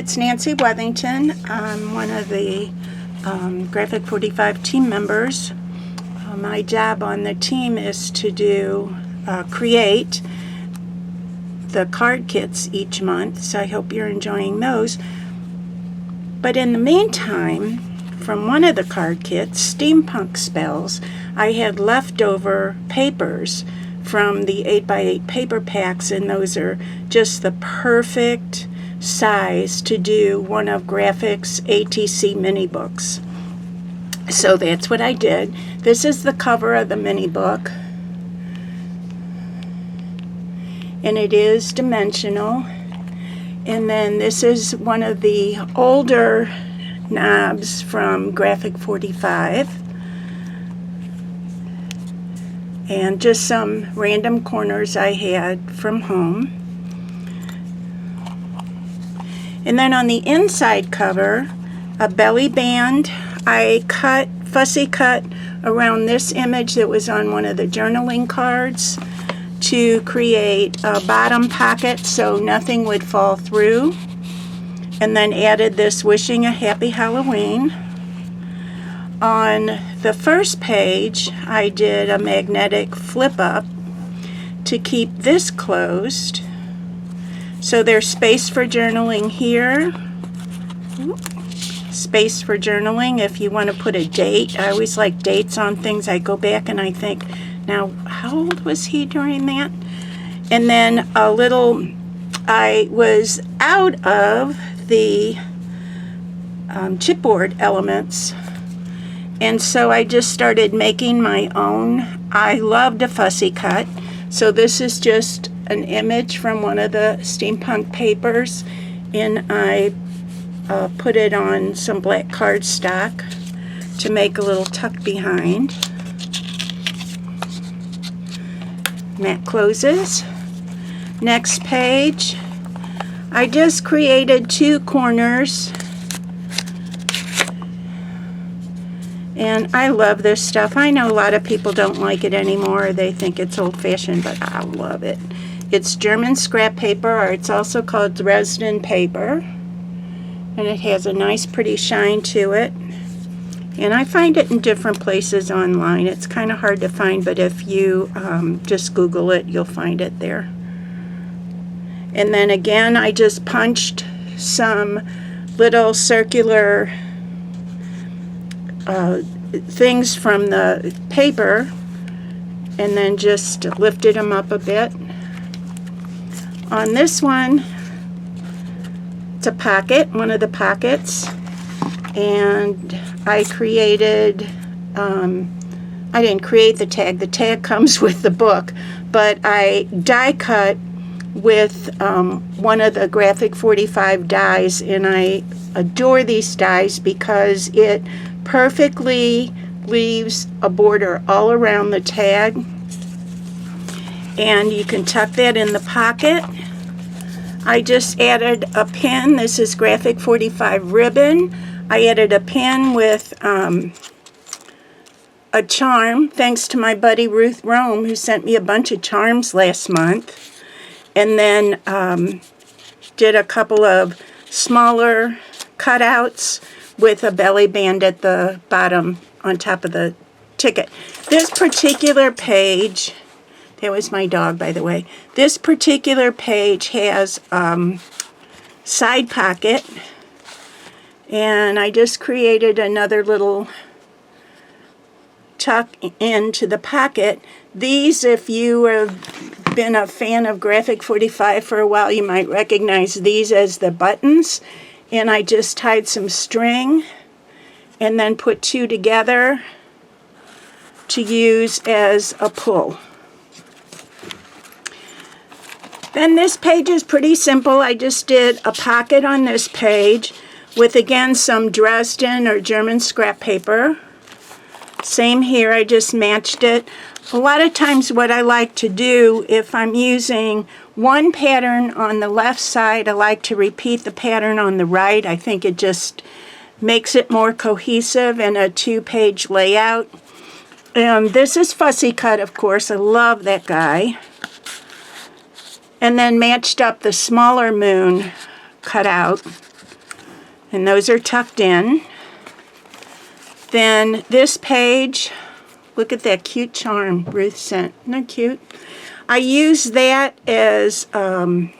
it's Nancy Wethington. I'm one of the Graphic 45 team members. My job on the team is to create the card kits each month, so I hope you're enjoying those. But in the meantime, from one of the card kits, Steampunk Spells, I had leftover papers from the 8x8 paper packs, and those are just the perfect size to do one of Graphic's ATC Mini Books. So that's what I did. This is the cover of the mini book, and it is dimensional. And then this is one of the older knobs from Graphic 45, and just some random corners I had from home. And then on the inside cover, a belly band. I fussy cut around this image that was on one of the journaling cards to create a bottom pocket so nothing would fall through. And then added this wishing a happy Halloween. On the first page, I did a magnetic flip up to keep this closed. So there's space for journaling here. Space for journaling if you want to put a date. I always like dates on things. I go back and I think, now how old was he during that? And then a little, I was out of the chipboard elements, and so I just started making my own. I loved a fussy cut, so this is just an image from one of the steampunk papers, and I put it on some black cardstock to make a little tuck behind. And that closes. Next page, I just created two corners, and I love this stuff. I know a lot of people don't like it anymore. They think it's old-fashioned, but I love it. It's German scrap paper, or it's also called Dresden paper, and it has a nice pretty shine to it. And I find it in different places online. It's kind of hard to find, but if you just Google it, you'll find it there. And then again, I just punched some little circular things from the paper and then just lifted them up a bit. On this one, it's a pocket, one of the pockets, and I created, I didn't create the tag comes with the book, but I die cut with one of the Graphic 45 dies, and I adore these dies because it perfectly leaves a border all around the tag, and you can tuck that in the pocket. I just added a pin. This is Graphic 45 ribbon. I added a pin with a charm, thanks to my buddy Ruth Rome, who sent me a bunch of charms last month. And then did a couple of smaller cutouts with a belly band at the bottom on top of the ticket. This particular page, that was my dog, by the way. This particular page has side pocket, and I just created another little tuck into the pocket. These, if you have been a fan of Graphic 45 for a while, you might recognize these as the buttons. And I just tied some string and then put two together to use as a pull. Then this page is pretty simple. I just did a pocket on this page with, again, some Dresden or German scrap paper. Same here, I just matched it. A lot of times what I like to do, if I'm using one pattern on the left side, I like to repeat the pattern on the right. I think it just makes it more cohesive in a two-page layout. This is fussy cut, of course. I love that guy. And then matched up the smaller moon cutout and those are tucked in. Then this page, look at that cute charm Ruth sent. Isn't that cute? I use that as a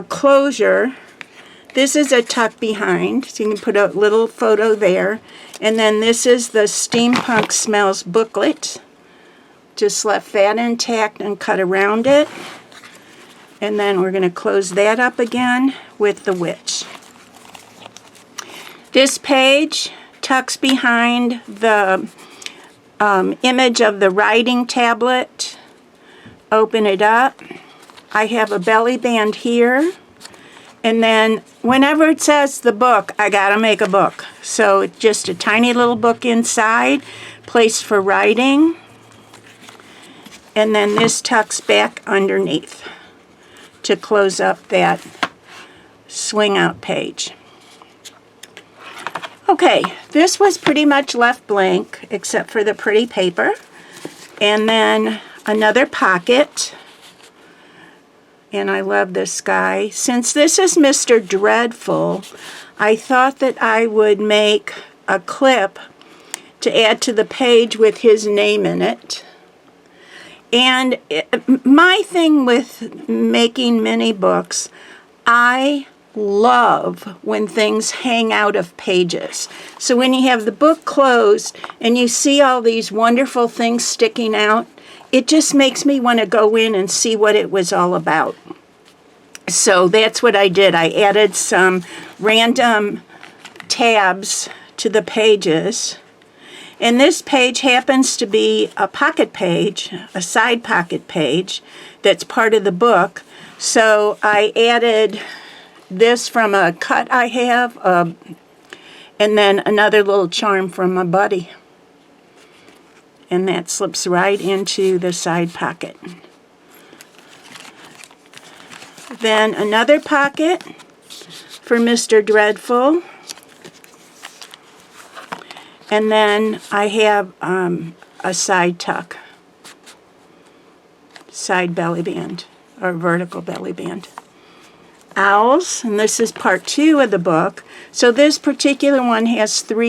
closure. This is a tuck behind, so you can put a little photo there. And then this is the Steampunk Spells booklet. Just left that intact and cut around it. And then we're going to close that up again with the witch. This page tucks behind the image of the writing tablet. Open it up. I have a belly band here. And then whenever it says the book, I gotta make a book. So it's just a tiny little book inside, place for writing. And then this tucks back underneath to close up that swing out page. Okay, this was pretty much left blank except for the pretty paper. And then another pocket. And I love this guy. Since this is Mr. Dreadful, I thought that I would make a clip to add to the page with his name in it. And my thing with making mini books, I love when things hang out of pages. So when you have the book closed and you see all these wonderful things sticking out, it just makes me want to go in and see what it was all about. So that's what I did. I added some random tabs to the pages. And this page happens to be a pocket page, a side pocket page that's part of the book. So I added this from a cut I have, and then another little charm from my buddy. And that slips right into the side pocket. Then another pocket for Mr. Dreadful. And then I have a side tuck, side belly band, or vertical belly band. Owls, and this is part 2 of the book. So this particular one has 4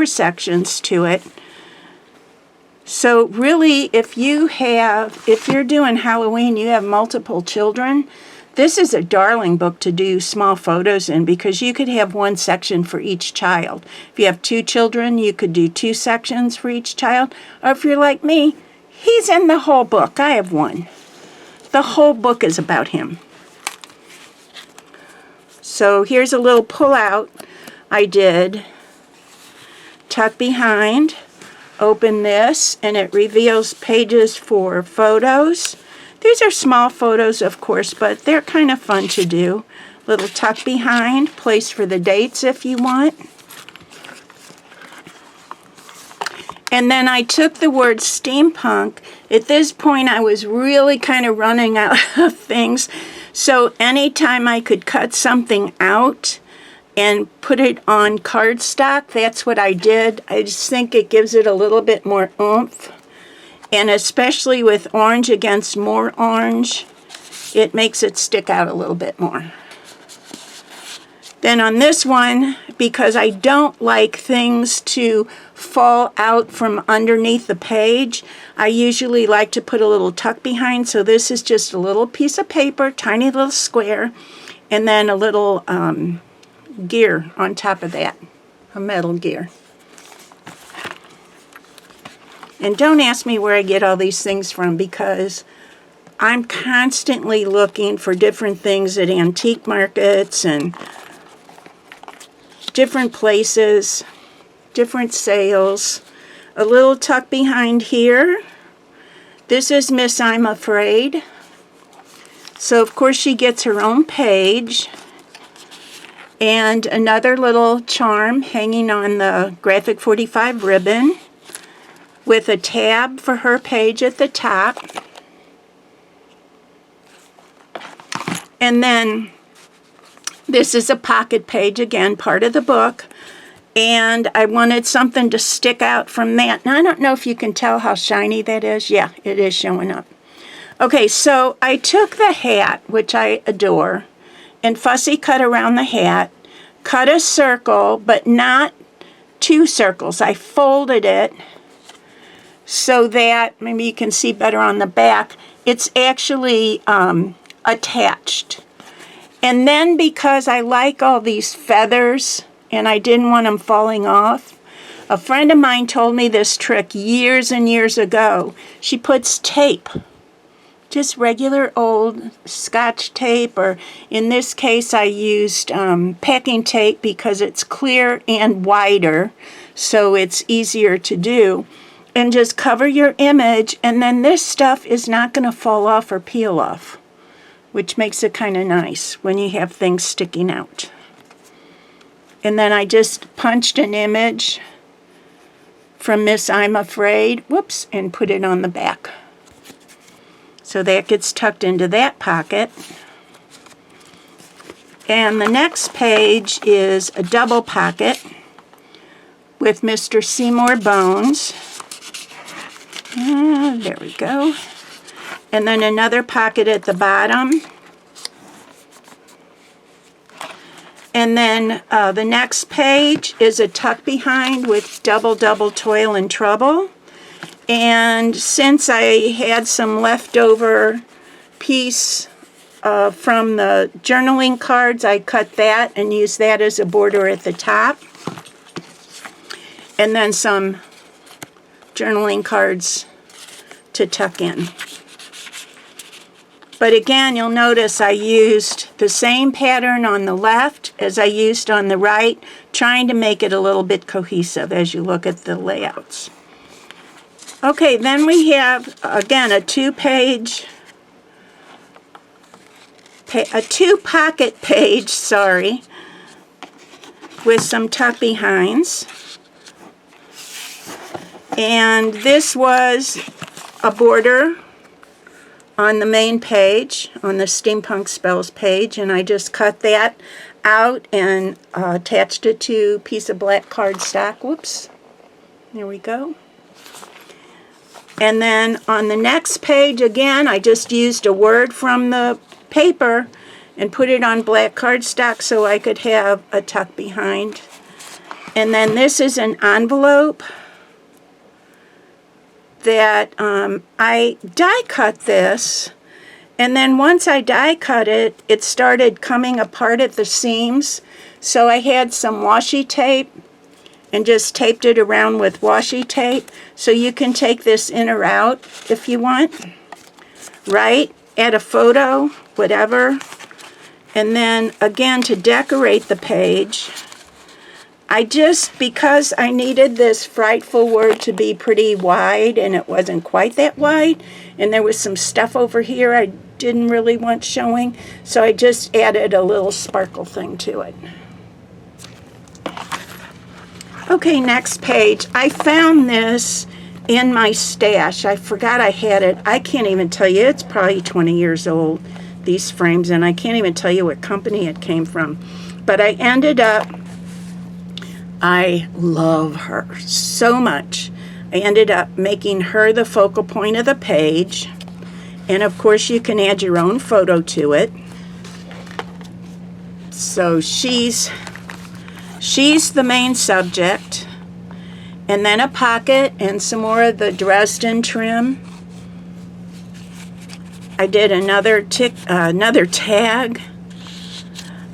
sections to it. So really, if you're doing Halloween, you have multiple children, this is a darling book to do small photos in because you could have 1 section for each child. If you have 2 children, you could do 2 sections for each child. Or if you're like me, he's in the whole book. I have 1. The whole book is about him. So here's a little pull-out I did. Tuck behind, open this, and it reveals pages for photos. These are small photos, of course, but they're kind of fun to do. Little tuck behind, place for the dates if you want. And then I took the word steampunk. At this point, I was really kind of running out of things. So anytime I could cut something out and put it on cardstock, that's what I did. I just think it gives it a little bit more oomph. And especially with orange against more orange, it makes it stick out a little bit more. Then on this one, because I don't like things to fall out from underneath the page, I usually like to put a little tuck behind. So this is just a little piece of paper, tiny little square, and then a little gear on top of that, a metal gear. And don't ask me where I get all these things from because I'm constantly looking for different things at antique markets and different places, different sales. A little tuck behind here. This is Miss I'm Afraid. So of course she gets her own page. And another little charm hanging on the Graphic 45 ribbon with a tab for her page at the top. And then this is a pocket page, again, part of the book. And I wanted something to stick out from that. Now, I don't know if you can tell how shiny that is. Yeah, it is showing up. Okay, so I took the hat, which I adore, and fussy cut around the hat. Cut a circle, but not 2 circles. I folded it so that, maybe you can see better on the back, it's actually attached. And then because I like all these feathers and I didn't want them falling off, a friend of mine told me this trick years and years ago. She puts tape, just regular old Scotch tape, or in this case I used packing tape because it's clear and wider, so it's easier to do. And just cover your image, and then this stuff is not going to fall off or peel off, which makes it kind of nice when you have things sticking out. And then I just punched an image from Miss I'm Afraid, whoops, and put it on the back. So that gets tucked into that pocket. And the next page is a double pocket with Mr. Seymour Bones. There we go. And then another pocket at the bottom. And then the next page is a tuck behind with Double Double Toil and Trouble. And since I had some leftover piece from the journaling cards, I cut that and used that as a border at the top. And then some journaling cards to tuck in. But again, you'll notice I used the same pattern on the left as I used on the right, trying to make it a little bit cohesive as you look at the layouts. Okay, then we have, again, a 2-pocket page, sorry, with some tuck behinds. And this was a border on the main page, on the Steampunk Spells page, and I just cut that out and attached it to a piece of black cardstock. Whoops. There we go. And then on the next page, again, I just used a word from the paper and put it on black cardstock so I could have a tuck behind. And then this is an envelope that I die cut this, and then once I die cut it, it started coming apart at the seams, so I had some washi tape and just taped it around with washi tape. So you can take this in or out if you want, right? Add a photo, whatever. And then again, to decorate the page, because I needed this frightful word to be pretty wide, and it wasn't quite that wide, and there was some stuff over here I didn't really want showing, so I just added a little sparkle thing to it. Okay, next page. I found this in my stash. I forgot I had it. I can't even tell you. It's probably 20 years old, these frames, and I can't even tell you what company it came from. But I ended up, I love her so much. I ended up making her the focal point of the page. And of course you can add your own photo to it. So she's the main subject. And then a pocket and some more of the Dresden trim. I did another tag.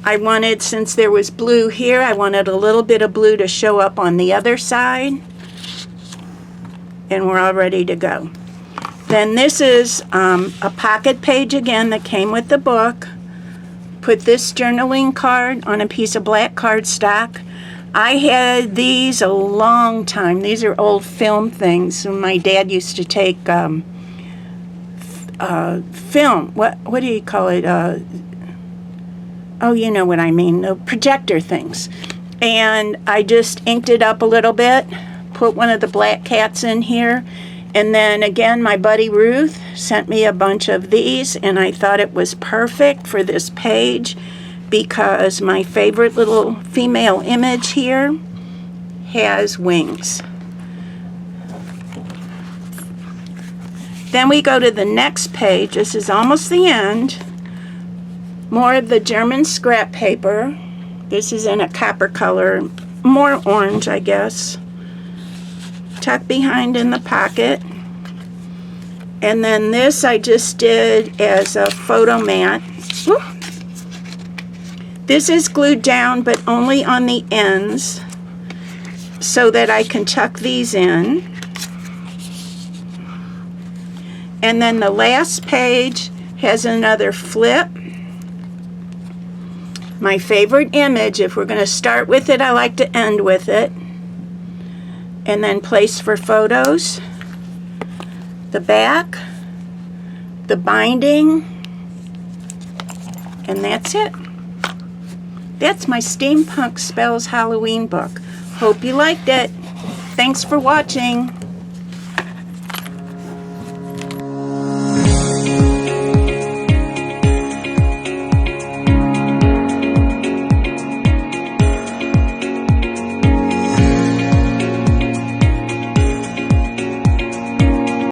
I wanted, since there was blue here, I wanted a little bit of blue to show up on the other side. And we're all ready to go. Then this is a pocket page again that came with the book. Put this journaling card on a piece of black cardstock. I had these a long time. These are old film things. My dad used to take film. What do you call it? Oh, you know what I mean, the projector things. And I just inked it up a little bit, put one of the black cats in here, and then again, my buddy Ruth sent me a bunch of these, and I thought it was perfect for this page because my favorite little female image here has wings. Then we go to the next page. This is almost the end. More of the German scrap paper. This is in a copper color, more orange, I guess. Tuck behind in the pocket. And then this I just did as a photo mat. Woo. This is glued down, but only on the ends, so that I can tuck these in. And then the last page has another flip. My favorite image, if we're going to start with it, I like to end with it. And then place for photos. The back, the binding, and that's it. That's my Steampunk Spells Halloween book. Hope you liked it. Thanks for watching.